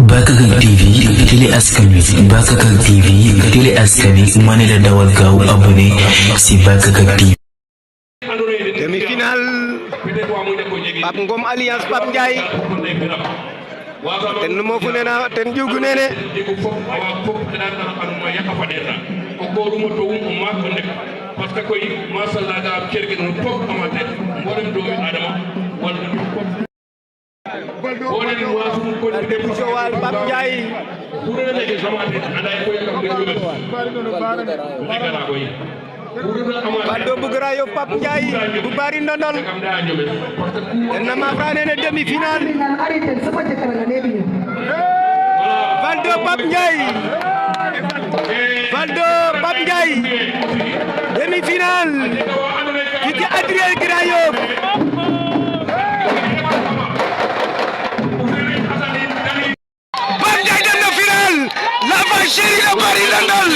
Bakakak TV télé askan wi Bakakak TV télé askan wi ma ne la dawal gaaw abonné si Bakakak TV. Demi-finale Pape Ngom alliance Pape Ndiaye ten mo fu nena ten jugu nene parce que koy masalla ga kerge no top amate mbolem doomi adama wala wonen wasu ko de bu Joal Pape Ndiaye burene ke samate anday ko yakam de yobe ligala koy Bado bu Grand Yoff Pape Ndiaye bu bari ndondol ten ma frane ne demi-finale Bado Pape Ndiaye Bado Pape Ndiaye demi-finale ci Adrien Grand Yoff Pape Ndiaye dem na finale la va chérie la bari ndondol